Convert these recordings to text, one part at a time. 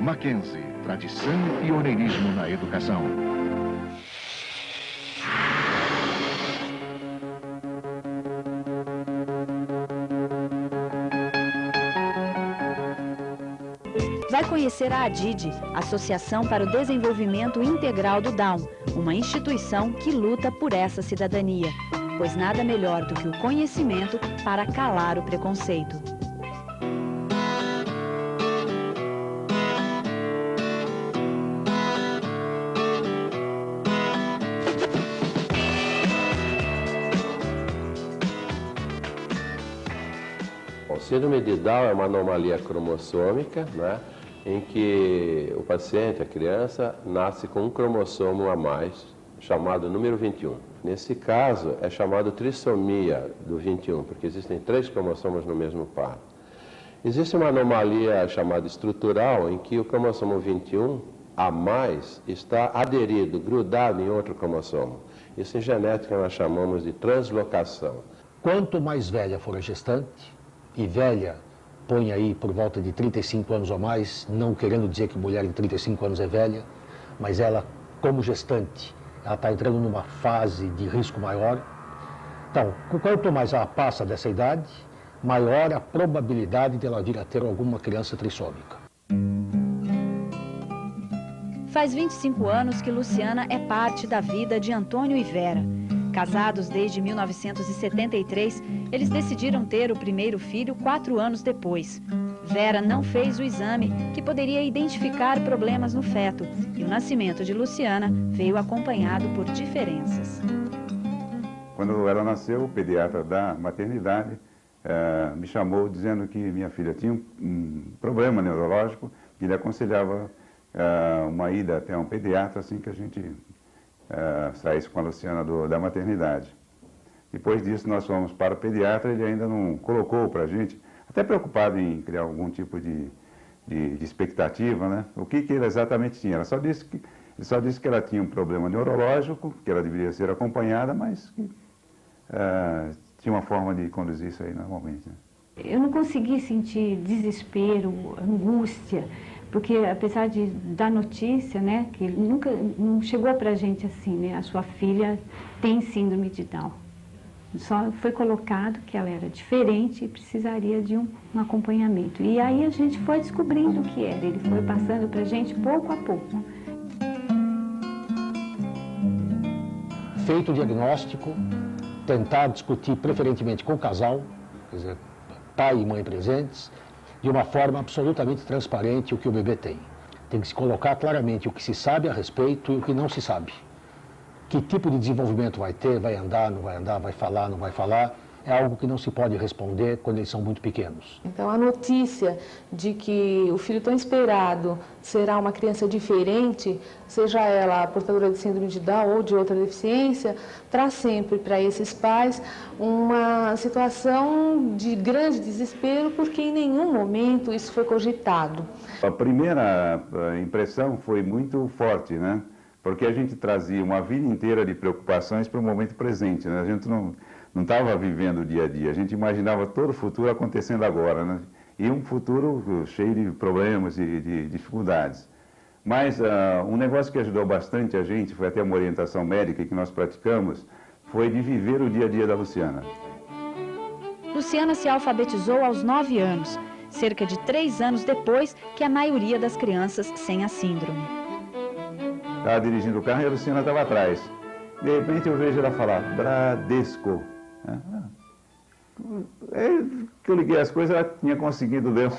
Mackenzie, tradição e pioneirismo na educação. Vai conhecer a ADID, Associação para o Desenvolvimento Integral do Down, uma instituição que luta por essa cidadania, pois nada melhor do que o conhecimento para calar o preconceito. O síndrome de Down é uma anomalia cromossômica, né, em que o paciente, a criança, nasce com um cromossomo a mais, chamado número 21. Nesse caso, é chamado trissomia do 21, porque existem 3 cromossomos no mesmo par. Existe uma anomalia chamada estrutural, em que o cromossomo 21 a mais está aderido, grudado em outro cromossomo. Isso em genética nós chamamos de translocação. Quanto mais velha for a gestante, e velha, põe aí por volta de 35 anos ou mais, não querendo dizer que mulher em 35 anos é velha, mas ela, como gestante, ela está entrando numa fase de risco maior. Então, quanto mais ela passa dessa idade, maior a probabilidade de ela vir a ter alguma criança trissômica. Faz 25 anos que Luciana é parte da vida de Antônio e Vera. Casados desde 1973, eles decidiram ter o primeiro filho 4 anos depois. Vera não fez o exame que poderia identificar problemas no feto e o nascimento de Luciana veio acompanhado por diferenças. Quando ela nasceu, o pediatra da maternidade me chamou dizendo que minha filha tinha um problema neurológico e ele aconselhava uma ida até um pediatra assim que a gente saísse com a Luciana da maternidade. Depois disso nós fomos para o pediatra, ele ainda não colocou para a gente, até preocupado em criar algum tipo de expectativa, né? O que ele exatamente tinha. Ele só disse que ela tinha um problema neurológico, que ela deveria ser acompanhada, mas que tinha uma forma de conduzir isso aí normalmente. Né? Eu não consegui sentir desespero, angústia, porque apesar da notícia, né, que nunca não chegou para a gente assim, né, a sua filha tem síndrome de Down. Só foi colocado que ela era diferente e precisaria de um acompanhamento. E aí a gente foi descobrindo o que era, ele foi passando para a gente pouco a pouco. Feito o diagnóstico, tentar discutir preferentemente com o casal, quer dizer, pai e mãe presentes, de uma forma absolutamente transparente o que o bebê tem. Tem que se colocar claramente o que se sabe a respeito e o que não se sabe. Que tipo de desenvolvimento vai ter, vai andar, não vai andar, vai falar, não vai falar, é algo que não se pode responder quando eles são muito pequenos. Então a notícia de que o filho tão esperado será uma criança diferente, seja ela portadora de síndrome de Down ou de outra deficiência, traz sempre para esses pais uma situação de grande desespero, porque em nenhum momento isso foi cogitado. A primeira impressão foi muito forte, né? Porque a gente trazia uma vida inteira de preocupações para o momento presente, né? A gente não estava vivendo o dia a dia, a gente imaginava todo o futuro acontecendo agora, né? E um futuro cheio de problemas e de dificuldades. Mas um negócio que ajudou bastante a gente, foi até uma orientação médica que nós praticamos, foi de viver o dia a dia da Luciana. Luciana se alfabetizou aos 9 anos, cerca de 3 anos depois que a maioria das crianças sem a síndrome. Estava dirigindo o carro e a Luciana estava atrás. De repente eu vejo ela falar, Bradesco. Que eu liguei as coisas, ela tinha conseguido ler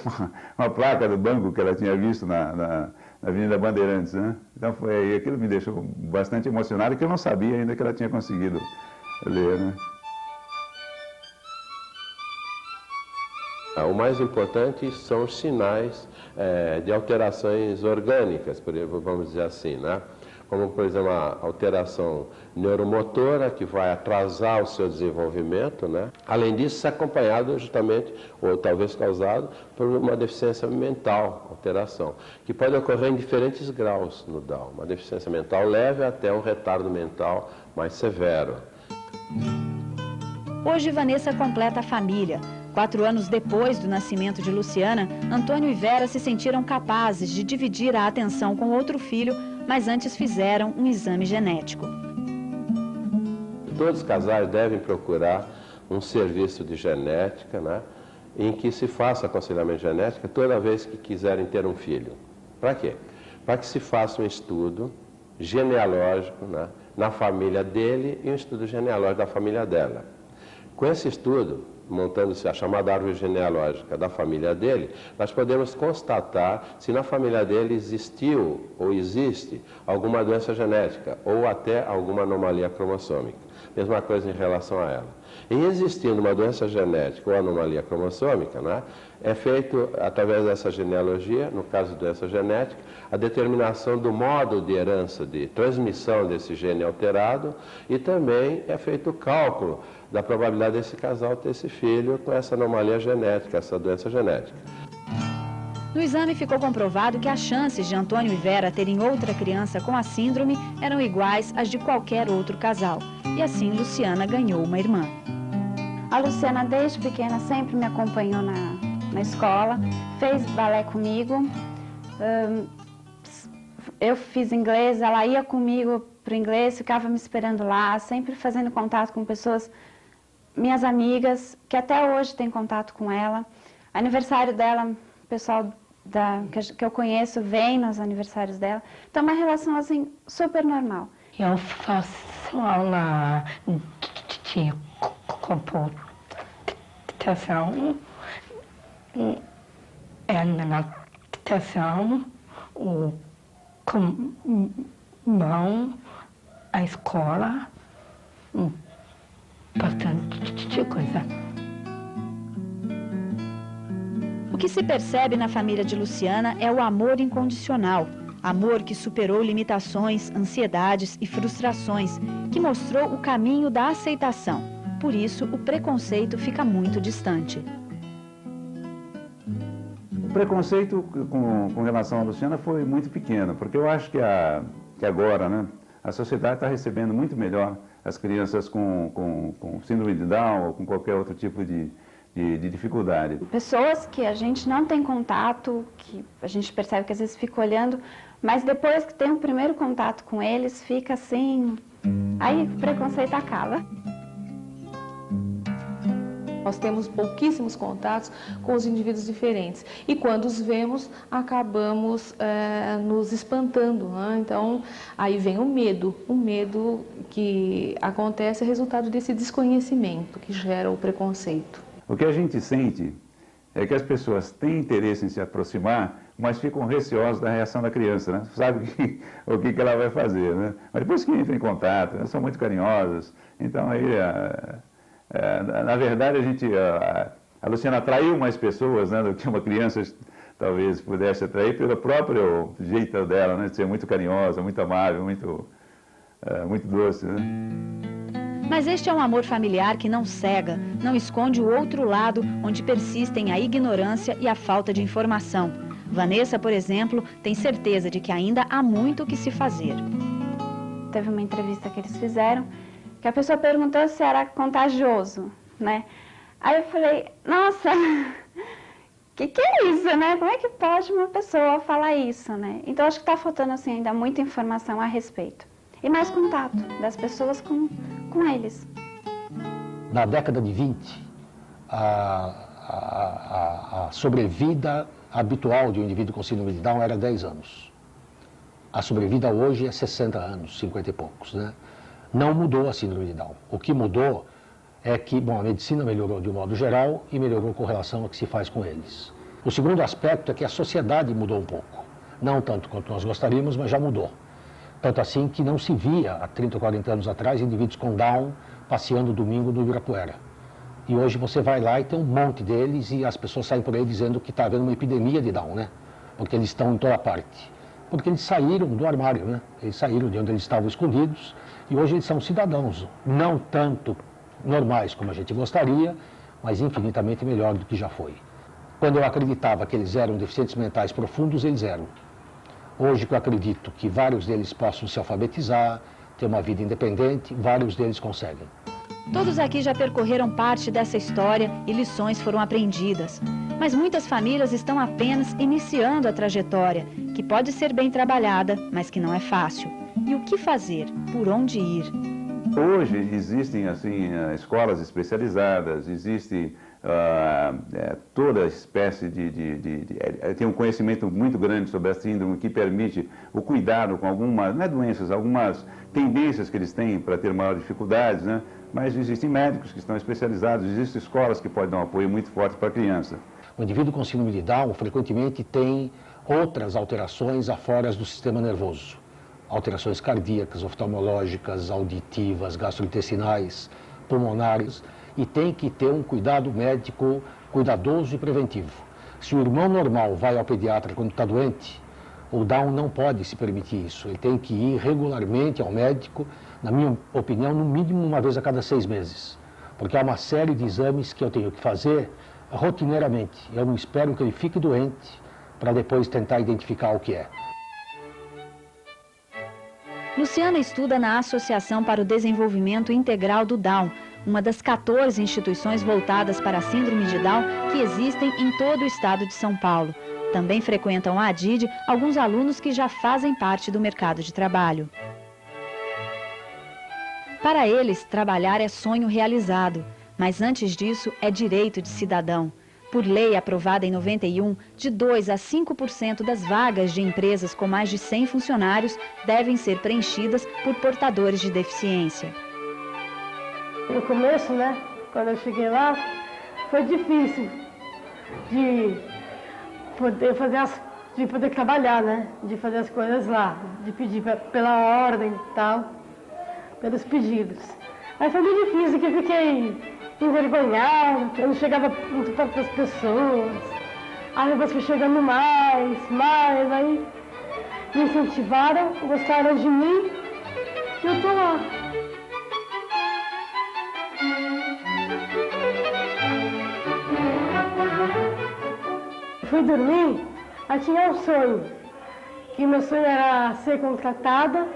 uma placa do banco que ela tinha visto na Avenida Bandeirantes, né? Então aquilo me deixou bastante emocionado, que eu não sabia ainda que ela tinha conseguido ler, né? O mais importante são os sinais de alterações orgânicas, vamos dizer assim, né? Como, por exemplo, a alteração neuromotora, que vai atrasar o seu desenvolvimento, né? Além disso, isso é acompanhado justamente, ou talvez causado, por uma deficiência mental, alteração, que pode ocorrer em diferentes graus no Down. Uma deficiência mental leve até um retardo mental mais severo. Hoje, Vanessa completa a família. 4 anos depois do nascimento de Luciana, Antônio e Vera se sentiram capazes de dividir a atenção com outro filho, mas antes fizeram um exame genético. Todos os casais devem procurar um serviço de genética, né, em que se faça aconselhamento genético toda vez que quiserem ter um filho. Para quê? Para que se faça um estudo genealógico, né, na família dele e um estudo genealógico da família dela. Com esse estudo, montando-se a chamada árvore genealógica da família dele, nós podemos constatar se na família dele existiu ou existe alguma doença genética ou até alguma anomalia cromossômica. Mesma coisa em relação a ela. Em existindo uma doença genética ou anomalia cromossômica, né, é feito, através dessa genealogia, no caso de doença genética, a determinação do modo de herança, de transmissão desse gene alterado, e também é feito o cálculo da probabilidade desse casal ter esse filho com essa anomalia genética, essa doença genética. No exame ficou comprovado que as chances de Antônio e Vera terem outra criança com a síndrome eram iguais às de qualquer outro casal. E assim Luciana ganhou uma irmã. A Luciana, desde pequena, sempre me acompanhou na escola, fez balé comigo. Eu fiz inglês, ela ia comigo para o inglês, ficava me esperando lá, sempre fazendo contato com pessoas, minhas amigas, que até hoje têm contato com ela. Aniversário dela, o pessoal que eu conheço vem nos aniversários dela. Então, uma relação assim, super normal. Eu faço aula de computação, natação, o comão, a escola, bastante coisa. O que se percebe na família de Luciana é o amor incondicional. Amor que superou limitações, ansiedades e frustrações, que mostrou o caminho da aceitação. Por isso, o preconceito fica muito distante. O preconceito com relação à Luciana foi muito pequeno, porque eu acho que agora, né, a sociedade está recebendo muito melhor as crianças com síndrome de Down ou com qualquer outro tipo de dificuldade. Pessoas que a gente não tem contato, que a gente percebe que às vezes fica olhando, mas depois que tem o primeiro contato com eles, fica assim, aí o preconceito acaba. Nós temos pouquíssimos contatos com os indivíduos diferentes e quando os vemos, acabamos nos espantando, né? Então, aí vem o medo que acontece é resultado desse desconhecimento que gera o preconceito. O que a gente sente é que as pessoas têm interesse em se aproximar, mas ficam receosas da reação da criança, né? Sabe o que ela vai fazer, né? Mas depois que entra em contato, elas são muito carinhosas, então aí... na verdade, a Luciana atraiu mais pessoas, né, do que uma criança talvez pudesse atrair pelo próprio jeito dela, né, de ser muito carinhosa, muito amável, muito doce, né? Mas este é um amor familiar que não cega, não esconde o outro lado, onde persistem a ignorância e a falta de informação. Vanessa, por exemplo, tem certeza de que ainda há muito o que se fazer. Teve uma entrevista que eles fizeram, que a pessoa perguntou se era contagioso, né? Aí eu falei, nossa, que é isso, né? Como é que pode uma pessoa falar isso, né? Então acho que está faltando assim, ainda muita informação a respeito. E mais contato das pessoas com eles. Na década de 20, a sobrevida habitual de um indivíduo com síndrome de Down era 10 anos. A sobrevida hoje é 60 anos, 50 e poucos, né? Não mudou a síndrome de Down. O que mudou é que, bom, a medicina melhorou de um modo geral e melhorou com relação ao que se faz com eles. O segundo aspecto é que a sociedade mudou um pouco. Não tanto quanto nós gostaríamos, mas já mudou. Tanto assim que não se via, há 30 ou 40 anos atrás, indivíduos com Down passeando domingo no Ibirapuera. E hoje você vai lá e tem um monte deles e as pessoas saem por aí dizendo que está havendo uma epidemia de Down, né? Porque eles estão em toda parte. Porque eles saíram do armário, né? Eles saíram de onde eles estavam escondidos e hoje eles são cidadãos, não tanto normais como a gente gostaria, mas infinitamente melhor do que já foi. Quando eu acreditava que eles eram deficientes mentais profundos, eles eram. Hoje que eu acredito que vários deles possam se alfabetizar, ter uma vida independente, vários deles conseguem. Todos aqui já percorreram parte dessa história e lições foram aprendidas. Mas muitas famílias estão apenas iniciando a trajetória, que pode ser bem trabalhada, mas que não é fácil. E o que fazer? Por onde ir? Hoje existem assim escolas especializadas, existe toda espécie tem um conhecimento muito grande sobre a síndrome que permite o cuidado com algumas, não é doenças, algumas tendências que eles têm para ter maior dificuldades, né? Mas existem médicos que estão especializados, existem escolas que podem dar um apoio muito forte para a criança. O indivíduo com síndrome de Down frequentemente tem outras alterações afora do sistema nervoso. Alterações cardíacas, oftalmológicas, auditivas, gastrointestinais, pulmonares, e tem que ter um cuidado médico cuidadoso e preventivo. Se o irmão normal vai ao pediatra quando está doente, o Down não pode se permitir isso. Ele tem que ir regularmente ao médico, na minha opinião, no mínimo uma vez a cada 6 meses. Porque há uma série de exames que eu tenho que fazer rotineiramente. Eu não espero que ele fique doente para depois tentar identificar o que é. Luciana estuda na Associação para o Desenvolvimento Integral do Down, uma das 14 instituições voltadas para a síndrome de Down que existem em todo o estado de São Paulo. Também frequentam a ADID alguns alunos que já fazem parte do mercado de trabalho. Para eles, trabalhar é sonho realizado, mas antes disso é direito de cidadão. Por lei aprovada em 91, de 2 a 5% das vagas de empresas com mais de 100 funcionários devem ser preenchidas por portadores de deficiência. No começo, né, quando eu cheguei lá, foi difícil de poder trabalhar, né, de fazer as coisas lá, de pedir pela ordem e tal, pelos pedidos. Aí foi muito difícil, que eu fiquei envergonhada, eu não chegava muito perto das pessoas. Aí depois fui chegando mais, aí me incentivaram, gostaram de mim e eu tô lá. Fui dormir, aí tinha um sonho, que meu sonho era ser contratada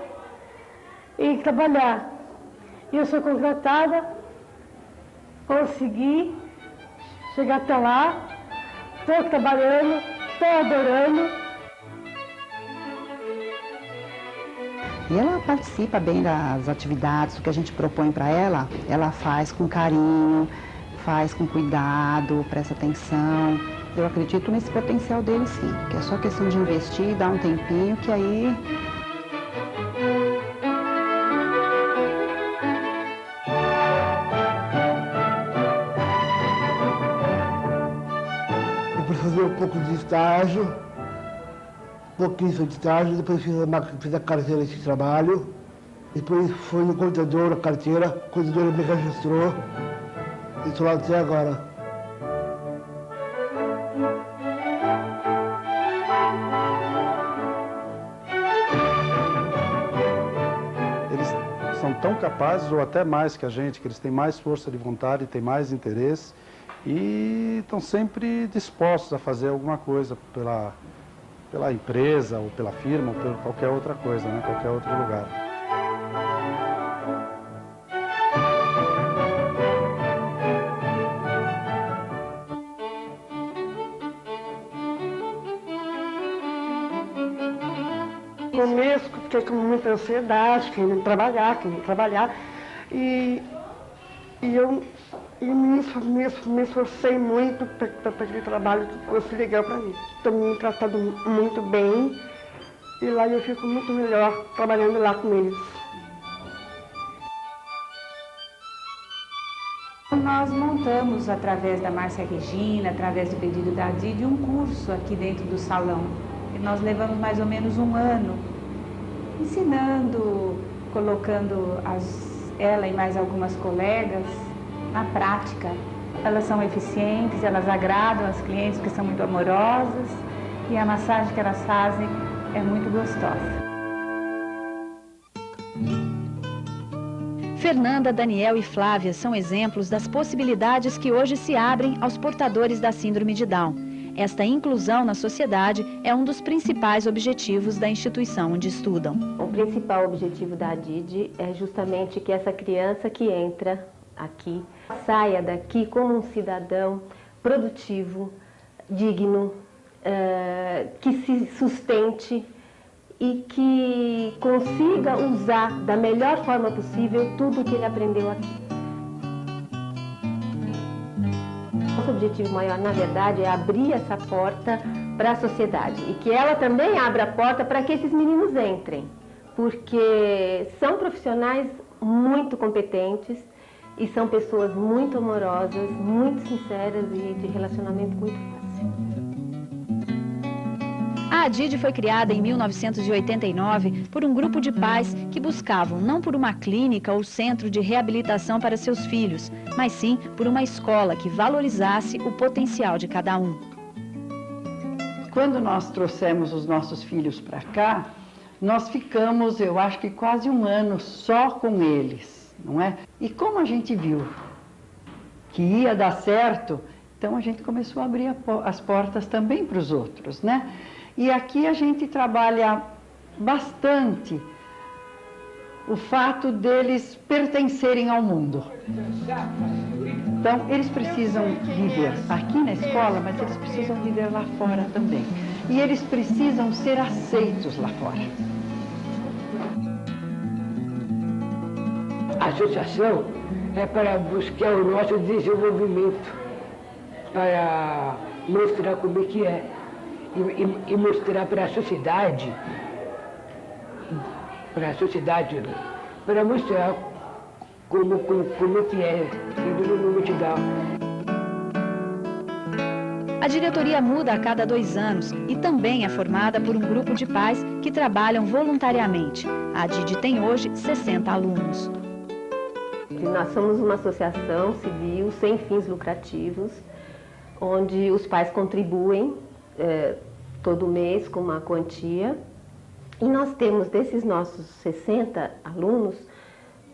e trabalhar. E eu sou contratada, consegui chegar até lá, estou trabalhando, estou adorando. E ela participa bem das atividades, o que a gente propõe para ela faz com carinho, faz com cuidado, presta atenção. Eu acredito nesse potencial dele sim, que é só questão de investir, dar um tempinho, que aí... Depois fazer um pouco de estágio, pouquinho de estágio, depois fiz a carteira de trabalho, depois fui no contador, a carteira, o contador me registrou e estou lá até agora. Eles são tão capazes, ou até mais que a gente, que eles têm mais força de vontade, têm mais interesse e estão sempre dispostos a fazer alguma coisa pela empresa, ou pela firma, ou por qualquer outra coisa, né? Qualquer outro lugar. No começo, fiquei com muita ansiedade, querendo trabalhar, e eu me esforcei muito para aquele trabalho que fosse legal para mim. Estou me tratando muito bem e lá eu fico muito melhor trabalhando lá com eles. Nós montamos, através da Márcia Regina, através do pedido da ADID, um curso aqui dentro do salão. E nós levamos mais ou menos 1 ano, ensinando, colocando ela e mais algumas colegas na prática. Elas são eficientes, elas agradam as clientes porque são muito amorosas e a massagem que elas fazem é muito gostosa. Fernanda, Daniel e Flávia são exemplos das possibilidades que hoje se abrem aos portadores da síndrome de Down. Esta inclusão na sociedade é um dos principais objetivos da instituição onde estudam. O principal objetivo da ADID é justamente que essa criança que entra aqui, saia daqui como um cidadão produtivo, digno, que se sustente e que consiga usar da melhor forma possível tudo o que ele aprendeu aqui. Nosso objetivo maior, na verdade, é abrir essa porta para a sociedade e que ela também abra a porta para que esses meninos entrem, porque são profissionais muito competentes e são pessoas muito amorosas, muito sinceras e de relacionamento muito fácil. A Adide foi criada em 1989 por um grupo de pais que buscavam não por uma clínica ou centro de reabilitação para seus filhos, mas sim por uma escola que valorizasse o potencial de cada um. Quando nós trouxemos os nossos filhos para cá, nós ficamos, eu acho que quase um ano só com eles, não é? E como a gente viu que ia dar certo, então a gente começou a abrir as portas também para os outros, né? E aqui a gente trabalha bastante o fato deles pertencerem ao mundo. Então, eles precisam viver aqui na escola, mas eles precisam viver lá fora também. E eles precisam ser aceitos lá fora. A associação é para buscar o nosso desenvolvimento, para mostrar como é que é. E mostrar para a sociedade, para mostrar como que é, síndrome do multidão. A diretoria muda a cada 2 anos e também é formada por um grupo de pais que trabalham voluntariamente. A Adide tem hoje 60 alunos. Nós somos uma associação civil sem fins lucrativos, onde os pais contribuem todo mês com uma quantia. E nós temos desses nossos 60 alunos,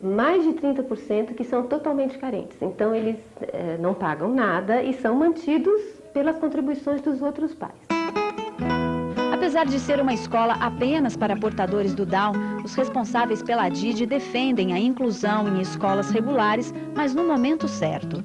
mais de 30% que são totalmente carentes. Então eles não pagam nada e são mantidos pelas contribuições dos outros pais. Apesar de ser uma escola apenas para portadores do Down, os responsáveis pela Adide defendem a inclusão em escolas regulares, mas no momento certo.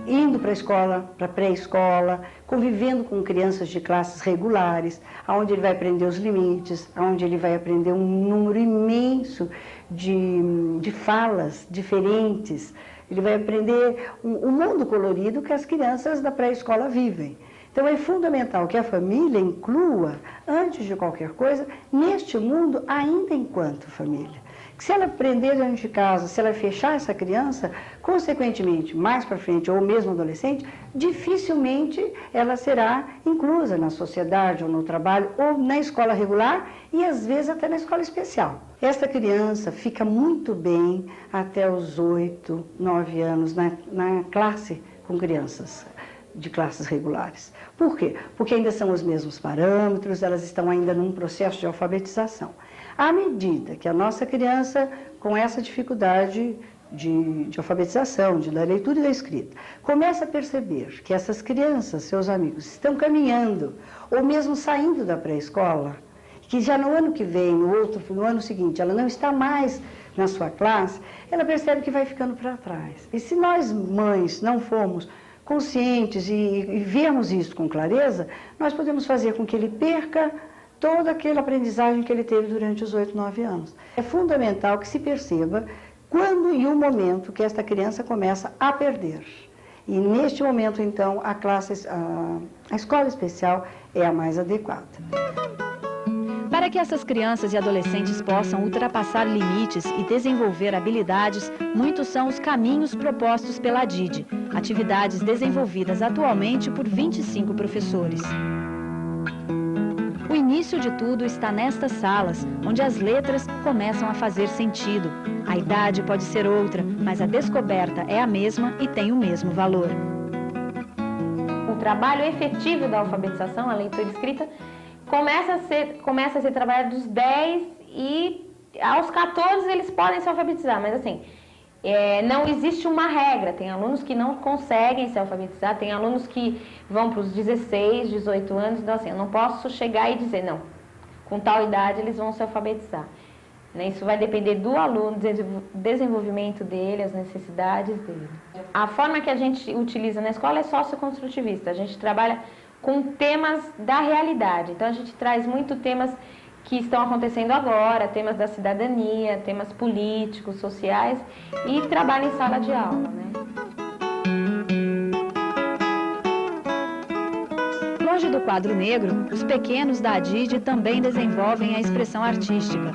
Indo para a escola, para a pré-escola, convivendo com crianças de classes regulares, onde ele vai aprender os limites, onde ele vai aprender um número imenso de falas diferentes. Ele vai aprender o mundo colorido que as crianças da pré-escola vivem. Então é fundamental que a família inclua, antes de qualquer coisa, neste mundo ainda enquanto família. Que se ela aprender dentro de casa, se ela fechar essa criança, consequentemente, mais para frente, ou mesmo adolescente, dificilmente ela será inclusa na sociedade, ou no trabalho, ou na escola regular, e às vezes até na escola especial. Esta criança fica muito bem até os 8, 9 anos na classe com crianças de classes regulares. Por quê? Porque ainda são os mesmos parâmetros, elas estão ainda num processo de alfabetização. À medida que a nossa criança, com essa dificuldade de alfabetização, da leitura e da escrita, começa a perceber que essas crianças, seus amigos, estão caminhando, ou mesmo saindo da pré-escola, que já no ano que vem, no ano seguinte, ela não está mais na sua classe, ela percebe que vai ficando para trás. E se nós, mães, não formos conscientes e vermos isso com clareza, nós podemos fazer com que ele perca toda aquela aprendizagem que ele teve durante os 8, 9 anos. É fundamental que se perceba quando e o momento que esta criança começa a perder. E neste momento, então, a escola especial é a mais adequada. Para que essas crianças e adolescentes possam ultrapassar limites e desenvolver habilidades, muitos são os caminhos propostos pela Adide, atividades desenvolvidas atualmente por 25 professores. O início de tudo está nestas salas, onde as letras começam a fazer sentido. A idade pode ser outra, mas a descoberta é a mesma e tem o mesmo valor. O trabalho efetivo da alfabetização, a leitura e escrita, começa a ser trabalhado dos 10 e aos 14 eles podem se alfabetizar, mas assim, não existe uma regra. Tem alunos que não conseguem se alfabetizar, tem alunos que vão para os 16, 18 anos, então assim, eu não posso chegar e dizer, não, com tal idade eles vão se alfabetizar. né? Isso vai depender do aluno, do desenvolvimento dele, as necessidades dele. A forma que a gente utiliza na escola é socioconstrutivista. A gente trabalha com temas da realidade. Então, a gente traz muito temas que estão acontecendo agora, temas da cidadania, temas políticos, sociais, e trabalha em sala de aula, né? Longe do quadro negro, os pequenos da ADID também desenvolvem a expressão artística.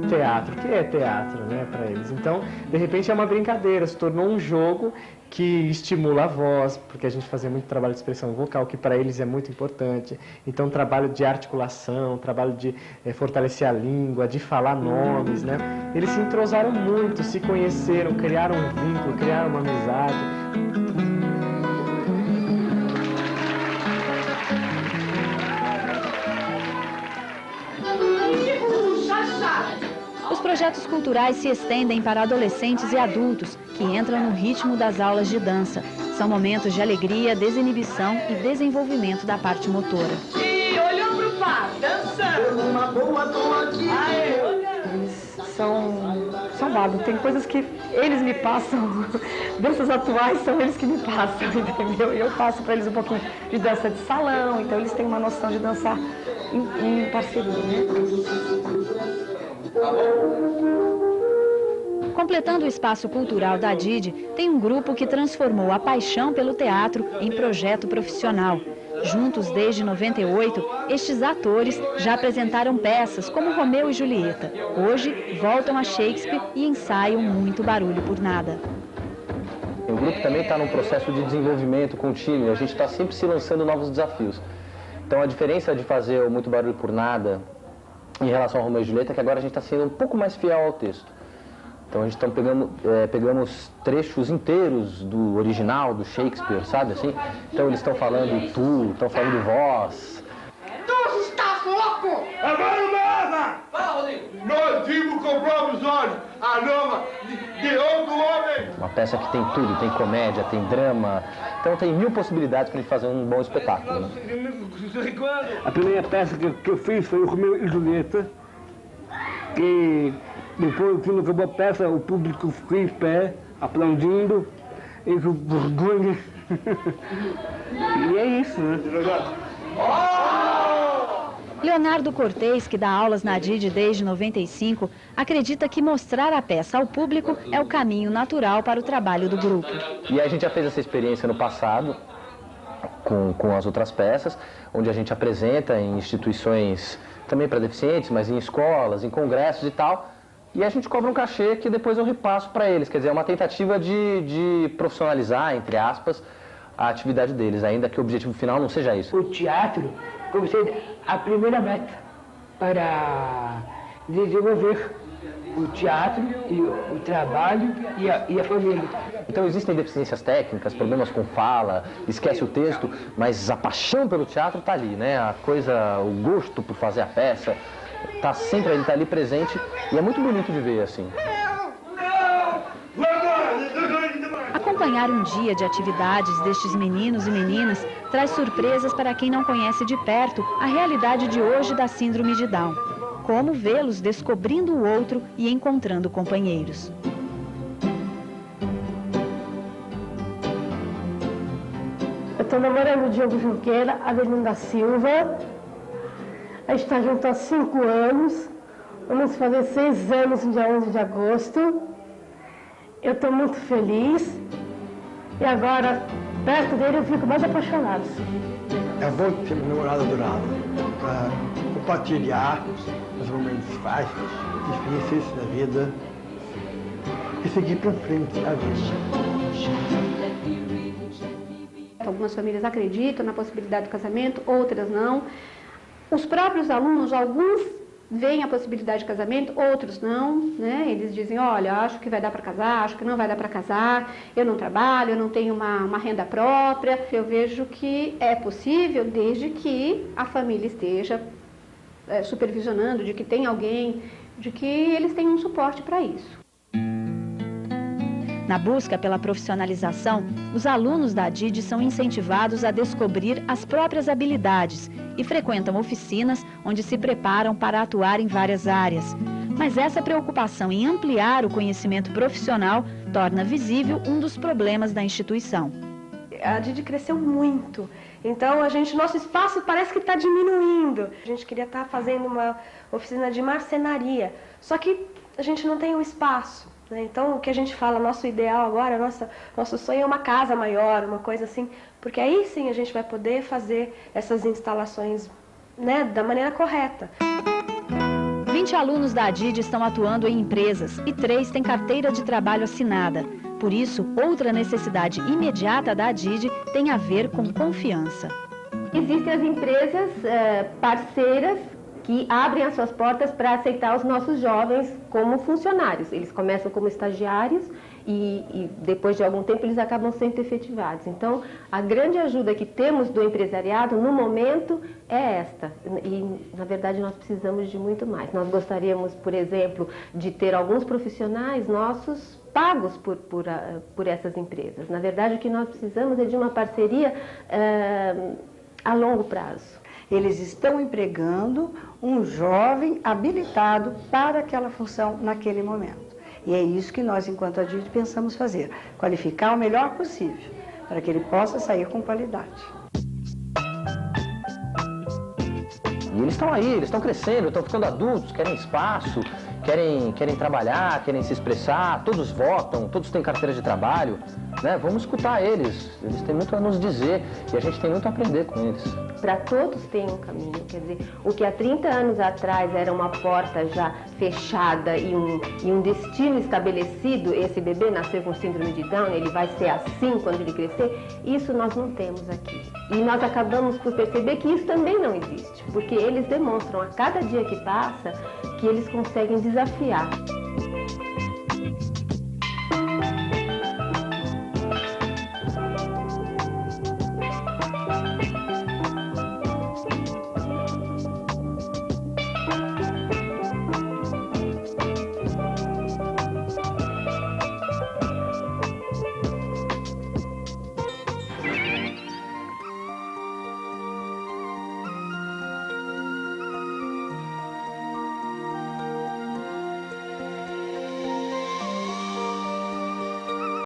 Teatro, o que é teatro, né, para eles? Então, de repente é uma brincadeira, se tornou um jogo que estimula a voz, porque a gente fazia muito trabalho de expressão vocal, que para eles é muito importante. Então, trabalho de articulação, trabalho de fortalecer a língua, de falar nomes, né? Eles se entrosaram muito, se conheceram, criaram um vínculo, criaram uma amizade. Os projetos culturais se estendem para adolescentes e adultos que entram no ritmo das aulas de dança. São momentos de alegria, desinibição e desenvolvimento da parte motora. E olhou pro par, dançando. Uma boa toa aqui. Eles são bárbaros. Tem coisas que eles me passam, danças atuais são eles que me passam, entendeu? E eu passo para eles um pouquinho de dança de salão, então eles têm uma noção de dançar em parceria, né? Completando o espaço cultural da ADID, tem um grupo que transformou a paixão pelo teatro em projeto profissional. Juntos desde 98, estes atores já apresentaram peças como Romeu e Julieta. Hoje, voltam a Shakespeare e ensaiam Muito Barulho por Nada. O grupo também está num processo de desenvolvimento contínuo, a gente está sempre se lançando novos desafios. Então a diferença de fazer o Muito Barulho por Nada em relação ao Romeu e Julieta é que agora a gente está sendo um pouco mais fiel ao texto. Então a gente pegamos trechos inteiros do original, do Shakespeare, sabe assim? Então eles estão falando tu, estão falando vós. Tu estás louco! Agora nova! Fala, Rodrigo! Nós vimos com próprios olhos a nova de outro homem! Uma peça que tem tudo, tem comédia, tem drama, então tem 1000 possibilidades para a gente fazer um bom espetáculo. Né? A primeira peça que eu fiz foi o Romeu e Julieta, que depois, quando acabou a peça, o público ficou em pé, aplaudindo, e com vergonha. E é isso, né? Leonardo Cortez, que dá aulas na ADID desde 95, acredita que mostrar a peça ao público é o caminho natural para o trabalho do grupo. E a gente já fez essa experiência no passado, com as outras peças, onde a gente apresenta em instituições também para deficientes, mas em escolas, em congressos e tal, e a gente cobra um cachê que depois eu repasso para eles. Quer dizer, é uma tentativa de profissionalizar, entre aspas, a atividade deles, ainda que o objetivo final não seja isso. O teatro, como ser a primeira meta para desenvolver o teatro, e o trabalho e a família. Então existem deficiências técnicas, problemas com fala, esquece o texto, mas a paixão pelo teatro está ali, né? A coisa, o gosto por fazer a peça, está sempre ali, está ali presente e é muito bonito de ver assim. Acompanhar um dia de atividades destes meninos e meninas traz surpresas para quem não conhece de perto a realidade de hoje da síndrome de Down. Como vê-los descobrindo o outro e encontrando companheiros. Eu estou namorando o Diogo Junqueira, Avelino da Silva. A gente está junto há 5 anos. Vamos fazer 6 anos no dia 11 de agosto. Eu estou muito feliz. E agora, perto dele, eu fico mais apaixonada. É bom ter uma namorada do lado, para compartilhar os momentos fáceis, difíceis da vida e seguir para frente a vida. Algumas famílias acreditam na possibilidade do casamento, outras não. Os próprios alunos, alguns veem a possibilidade de casamento, outros não, né? Eles dizem, olha, acho que vai dar para casar, acho que não vai dar para casar, eu não trabalho, eu não tenho uma renda própria. Eu vejo que é possível desde que a família esteja supervisionando, de que tem alguém, de que eles tenham um suporte para isso. Na busca pela profissionalização, os alunos da ADID são incentivados a descobrir as próprias habilidades e frequentam oficinas onde se preparam para atuar em várias áreas. Mas essa preocupação em ampliar o conhecimento profissional torna visível um dos problemas da instituição. A ADID cresceu muito, então nosso espaço parece que está diminuindo. A gente queria estar fazendo uma oficina de marcenaria, só que a gente não tem um espaço. Então, o que a gente fala, nosso ideal agora, nosso sonho é uma casa maior, uma coisa assim, porque aí sim a gente vai poder fazer essas instalações, né, da maneira correta. 20 alunos da ADID estão atuando em empresas e 3 têm carteira de trabalho assinada. Por isso, outra necessidade imediata da ADID tem a ver com confiança. Existem as empresas parceiras que abrem as suas portas para aceitar os nossos jovens como funcionários. Eles começam como estagiários e depois de algum tempo eles acabam sendo efetivados. Então, a grande ajuda que temos do empresariado no momento é esta. E, na verdade, nós precisamos de muito mais. Nós gostaríamos, por exemplo, de ter alguns profissionais nossos pagos por essas empresas. Na verdade, o que nós precisamos é de uma parceria a longo prazo. Eles estão empregando um jovem habilitado para aquela função naquele momento. E é isso que nós, enquanto ADID, pensamos fazer. Qualificar o melhor possível, para que ele possa sair com qualidade. E eles estão aí, eles estão crescendo, estão ficando adultos, querem espaço, querem trabalhar, querem se expressar, todos votam, todos têm carteira de trabalho, né? Vamos escutar eles têm muito a nos dizer e a gente tem muito a aprender com eles. Para todos tem um caminho, quer dizer, o que há 30 anos atrás era uma porta já fechada e um destino estabelecido, esse bebê nasceu com síndrome de Down, ele vai ser assim quando ele crescer, isso nós não temos aqui. E nós acabamos por perceber que isso também não existe, porque eles demonstram a cada dia que passa que eles conseguem desafiar.